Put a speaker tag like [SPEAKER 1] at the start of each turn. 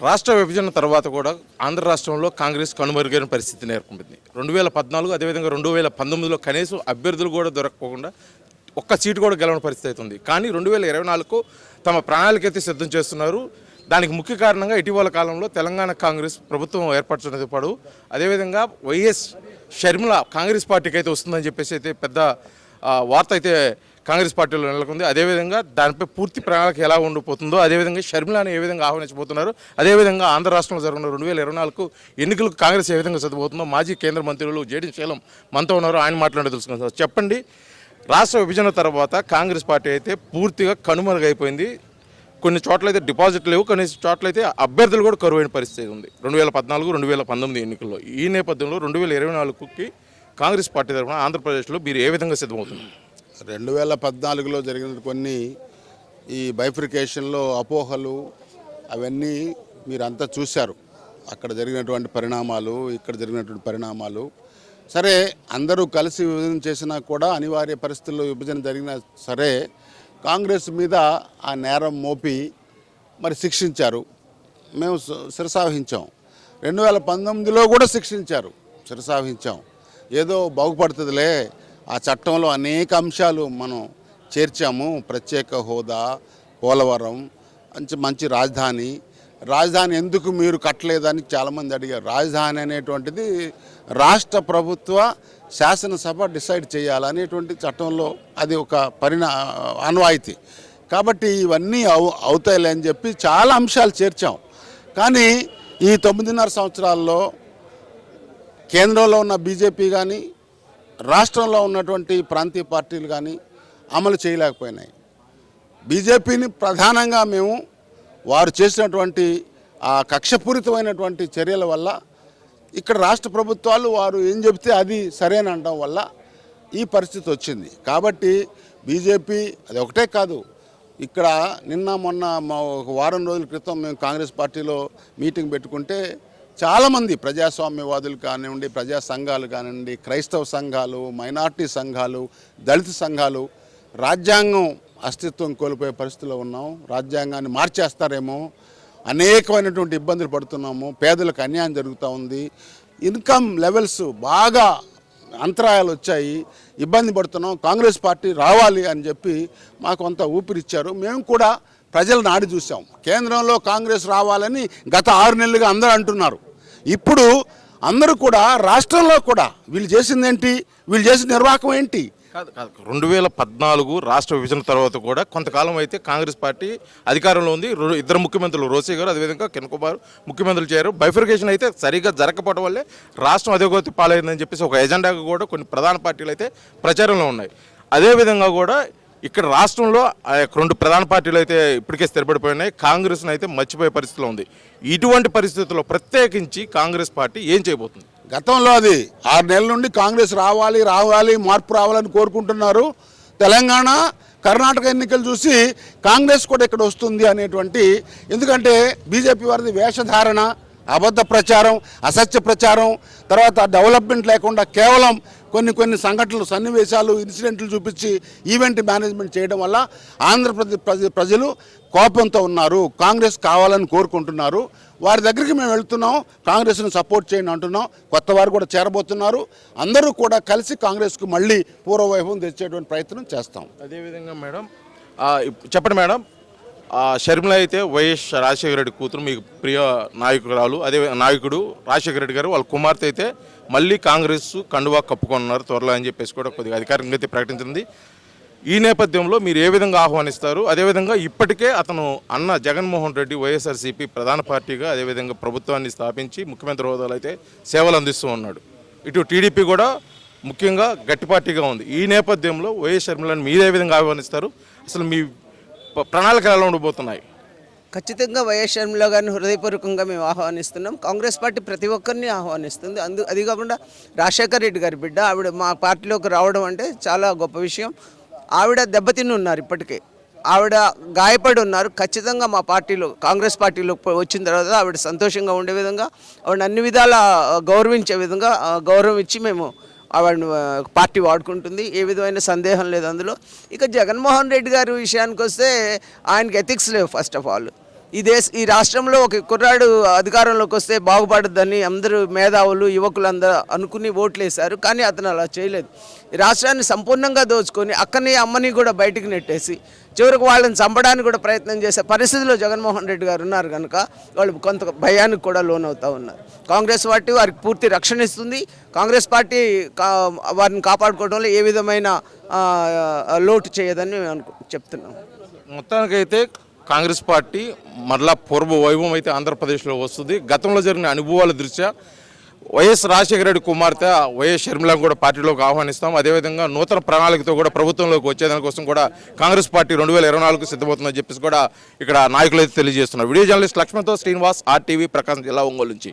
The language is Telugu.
[SPEAKER 1] రాష్ట్ర విభజన తర్వాత కూడా ఆంధ్ర రాష్ట్రంలో కాంగ్రెస్ కనుమరుగైన పరిస్థితి నెలకొంది. 2014 అదేవిధంగా 2019లో కనీసం అభ్యర్థులు కూడా దొరకకుండా ఒక్క సీటు కూడా గెలవని పరిస్థితి అవుతుంది. కానీ 2024కు తమ ప్రణాళిక అయితే సిద్ధం చేస్తున్నారు. దానికి ముఖ్య కారణంగా ఇటీవల కాలంలో తెలంగాణ కాంగ్రెస్ ప్రభుత్వం ఏర్పరచడంతో పాటు అదేవిధంగా వైఎస్ షర్మిల కాంగ్రెస్ పార్టీకి అయితే వస్తుందని చెప్పేసి అయితే పెద్ద వార్త అయితే కాంగ్రెస్ పార్టీలో నెలకొంది. అదేవిధంగా దానిపై పూర్తి ప్రణాళిక ఎలా ఉండిపోతుందో, అదేవిధంగా షర్మిలాని ఏ విధంగా ఆహ్వానించబోతున్నారు, అదేవిధంగా ఆంధ్ర రాష్ట్రంలో జరుగుతున్న 2024 ఎన్నికలకు కాంగ్రెస్ ఏ విధంగా చదువుతుందో మాజీ కేంద్ర మంత్రులు జేడీ శైలం మనతో ఉన్నారు. ఆయన మాట్లాడి తెలుసుకుంటారు. చెప్పండి, రాష్ట్ర విభజన తర్వాత కాంగ్రెస్ పార్టీ అయితే పూర్తిగా కనుమరుగైపోయింది. కొన్ని చోట్ల అయితే డిపాజిట్లు లేవు, కొన్ని చోట్ల అయితే అభ్యర్థులు కూడా కరువైన పరిస్థితి ఉంది 2014, 2019 ఎన్నికల్లో. ఈ నేపథ్యంలో 2024కి కాంగ్రెస్ పార్టీ తరఫున ఆంధ్రప్రదేశ్లో మీరు ఏ విధంగా సిద్ధమవుతున్నారు?
[SPEAKER 2] 2014లో జరిగిన కొన్ని ఈ బైఫ్రికేషన్లో అపోహలు అవన్నీ మీరంతా చూశారు. అక్కడ జరిగినటువంటి పరిణామాలు, ఇక్కడ జరిగినటువంటి పరిణామాలు. సరే, అందరూ కలిసి విభజన చేసినా కూడా అనివార్య పరిస్థితుల్లో విభజన జరిగినా సరే కాంగ్రెస్ మీద ఆ నేరం మోపి మరి శిక్షించారు. మేము శిరసావహించాం. 2019లో కూడా శిక్షించారు, శిరసావహించాం. ఏదో బాగుపడుతుందిలే, ఆ చట్టంలో అనేక అంశాలు మనం చేర్చాము. ప్రత్యేక హోదా, పోలవరం, మంచి రాజధాని ఎందుకు మీరు కట్టలేదని చాలామంది అడిగారు. రాజధాని అనేటువంటిది రాష్ట్ర ప్రభుత్వ శాసనసభ డిసైడ్ చేయాలనేటువంటి చట్టంలో అది ఒక ఆనవాయితీ. కాబట్టి ఇవన్నీ అవుతాయిలే అని చెప్పి చాలా అంశాలు చేర్చాం. కానీ ఈ 9.5 సంవత్సరాల్లో కేంద్రంలో ఉన్న బీజేపీ కానీ రాష్ట్రంలో ఉన్నటువంటి ప్రాంతీయ పార్టీలు కానీ అమలు చేయలేకపోయినాయి. బీజేపీని ప్రధానంగా మేము వారు చేసినటువంటి ఆ కక్షపూరితమైనటువంటి చర్యల వల్ల ఇక్కడ రాష్ట్ర ప్రభుత్వాలు వారు ఏం చెబితే అది సరేనంటం వల్ల ఈ పరిస్థితి వచ్చింది. కాబట్టి బీజేపీ అది ఒకటే కాదు, ఇక్కడ మొన్న ఒక వారం రోజుల క్రితం మేము కాంగ్రెస్ పార్టీలో మీటింగ్ పెట్టుకుంటే చాలామంది ప్రజాస్వామ్యవాదులు కానివ్వండి, ప్రజా సంఘాలు కానివ్వండి, క్రైస్తవ సంఘాలు, మైనార్టీ సంఘాలు, దళిత సంఘాలు రాజ్యాంగం అస్తిత్వం కోల్పోయే పరిస్థితిలో ఉన్నాం, రాజ్యాంగాన్ని మార్చేస్తారేమో, అనేకమైనటువంటి ఇబ్బందులు పడుతున్నాము, పేదలకు అన్యాయం జరుగుతూ ఉంది, ఇన్కమ్ లెవెల్స్ బాగా అంతరాయాలు వచ్చాయి, ఇబ్బంది పడుతున్నాం, కాంగ్రెస్ పార్టీ రావాలి అని చెప్పి మాకు కొంత ఊపిరిచ్చారు. మేము కూడా ప్రజల నాడి చూసాం. కేంద్రంలో కాంగ్రెస్ రావాలని గత 6 నెలలుగా అందరూ అంటున్నారు. ఇప్పుడు అందరూ కూడా రాష్ట్రంలో కూడా వీళ్ళు చేసిందేంటి, వీళ్ళు చేసిన నిర్వాహకం ఏంటి?
[SPEAKER 1] 2014 రాష్ట్ర విభజన తర్వాత కూడా కొంతకాలం అయితే కాంగ్రెస్ పార్టీ అధికారంలో ఉంది. 2 ముఖ్యమంత్రులు రోసే గారు అదేవిధంగా కిరణ్ కుమార్ ముఖ్యమంత్రులు చేశారు. బైఫర్కేషన్ అయితే సరిగ్గా జరగకపోవడం వల్లే రాష్ట్రం అధోగతి పాలైందని చెప్పేసి ఒక ఎజెండాగా కూడా కొన్ని ప్రధాన పార్టీలు అయితే ప్రచారంలో ఉన్నాయి. అదేవిధంగా కూడా ఇక్కడ రాష్ట్రంలో 2 ప్రధాన పార్టీలు అయితే ఇప్పటికే స్థిరపడిపోయినాయి. కాంగ్రెస్ను అయితే మర్చిపోయే పరిస్థితిలో ఉంది. ఇటువంటి పరిస్థితుల్లో ప్రత్యేకించి కాంగ్రెస్ పార్టీ ఏం చేయబోతుంది?
[SPEAKER 2] గతంలో అది 6 నెలల నుండి కాంగ్రెస్ రావాలి, మార్పు రావాలని కోరుకుంటున్నారు. తెలంగాణ, కర్ణాటక ఎన్నికలు చూసి కాంగ్రెస్ కూడా ఇక్కడ వస్తుంది అనేటువంటి, ఎందుకంటే బీజేపీ వారిది వేషధారణ, అబద్ధ ప్రచారం, అసత్య ప్రచారం, తర్వాత డెవలప్మెంట్ లేకుండా కేవలం కొన్ని సంఘటనలు, సన్నివేశాలు, ఇన్సిడెంట్లు చూపించి ఈవెంట్ మేనేజ్మెంట్ చేయడం వల్ల ఆంధ్రప్రదేశ్ ప్రజలు కోపంతో ఉన్నారు. కాంగ్రెస్ కావాలని కోరుకుంటున్నారు. వారి దగ్గరికి మేము వెళ్తున్నాం, కాంగ్రెస్ను సపోర్ట్ చేయండి అంటున్నాం. కొత్త వారు కూడా చేరబోతున్నారు. అందరూ కూడా కలిసి కాంగ్రెస్కు మళ్ళీ పూర్వవైభవం తెచ్చేటువంటి ప్రయత్నం చేస్తాం.
[SPEAKER 1] అదేవిధంగా మేడం చెప్పండి మేడం, షర్మిల అయితే వైఎస్ రాజశేఖర రెడ్డి కూతురు, మీకు ప్రియ నాయకురాలు, అదే నాయకుడు రాజశేఖర రెడ్డి గారు వాళ్ళ కుమార్తె అయితే మళ్ళీ కాంగ్రెస్ కండువా కప్పుకున్నారు త్వరలో అని చెప్పేసి కూడా కొద్దిగా అధికారికంగా అయితే ప్రకటించింది. ఈ నేపథ్యంలో మీరు ఏ విధంగా ఆహ్వానిస్తారు? అదేవిధంగా ఇప్పటికే అతను అన్న జగన్మోహన్ రెడ్డి వైఎస్ఆర్సీపీ ప్రధాన పార్టీగా అదేవిధంగా ప్రభుత్వాన్ని స్థాపించి ముఖ్యమంత్రి హోదాలో అయితే సేవలు అందిస్తూ ఉన్నాడు. ఇటు టీడీపీ కూడా ముఖ్యంగా గట్టి పార్టీగా ఉంది. ఈ నేపథ్యంలో వైఎస్ షర్మిలను మీరు ఏ విధంగా ఆహ్వానిస్తారు? అసలు మీ ప్రణాళికలు ఎలా ఉండబోతున్నాయి?
[SPEAKER 3] ఖచ్చితంగా వైఎస్ షర్మిల గారిని హృదయపూర్వకంగా మేము ఆహ్వానిస్తున్నాం. కాంగ్రెస్ పార్టీ ప్రతి ఒక్కరిని ఆహ్వానిస్తుంది. అది కాకుండా రాజశేఖర రెడ్డి గారి బిడ్డ ఆవిడ మా పార్టీలోకి రావడం అంటే చాలా గొప్ప విషయం. ఆవిడ దెబ్బతిని ఉన్నారు, ఇప్పటికే ఆవిడ గాయపడి ఉన్నారు. ఖచ్చితంగా మా పార్టీలో, కాంగ్రెస్ పార్టీలో వచ్చిన తర్వాత ఆవిడ సంతోషంగా ఉండే విధంగా, ఆవిడ అన్ని విధాల గౌరవించే విధంగా గౌరవం ఇచ్చి మేము ఆవిడ పార్టీ వాడుకుంటుంది. ఏ విధమైన సందేహం లేదు అందులో. ఇక జగన్మోహన్ రెడ్డి గారి విషయానికి వస్తే ఆయనకి ఎథిక్స్ లేవు. ఫస్ట్ ఆఫ్ ఆల్ ఈ రాష్ట్రంలో ఒక కుర్రాడు అధికారంలోకి వస్తే బాగుపడుద్దని అందరూ మేధావులు యువకులందరూ అనుకుని ఓట్లు వేశారు. కానీ అతను అలా చేయలేదు. ఈ రాష్ట్రాన్ని సంపూర్ణంగా దోచుకొని అక్కని అమ్మని కూడా బయటికి నెట్టేసి చివరికి వాళ్ళని చంపడానికి కూడా ప్రయత్నం చేసే పరిస్థితిలో జగన్మోహన్ రెడ్డి గారు ఉన్నారు కనుక వాళ్ళు కొంత భయానికి కూడా లోనవుతూ ఉన్నారు. కాంగ్రెస్ పార్టీ వారికి పూర్తి రక్షణ ఇస్తుంది. కాంగ్రెస్ పార్టీ వారిని కాపాడుకోవడంలో ఏ విధమైన లోటు చేయదని మేము చెప్తున్నాం.
[SPEAKER 1] మొత్తానికైతే కాంగ్రెస్ పార్టీ మరలా పూర్వ వైభవం అయితే ఆంధ్రప్రదేశ్లో వస్తుంది. గతంలో జరిగిన అనుభవాల దృష్ట్యా వైఎస్ రాజశేఖర రెడ్డి కుమార్తె వైఎస్ షర్మిలను కూడా పార్టీలోకి ఆహ్వానిస్తాం. అదేవిధంగా నూతన ప్రణాళికతో కూడా ప్రభుత్వంలోకి వచ్చేదానికోసం కూడా కాంగ్రెస్ పార్టీ 2024కు సిద్ధమవుతుందని చెప్పేసి కూడా ఇక్కడ నాయకులు అయితే తెలియజేస్తున్నారు. వీడియో జర్నలిస్ట్ లక్ష్మణ్తో శ్రీనివాస్, RTV, ప్రకాశం జిల్లా, ఒంగోలు నుంచి.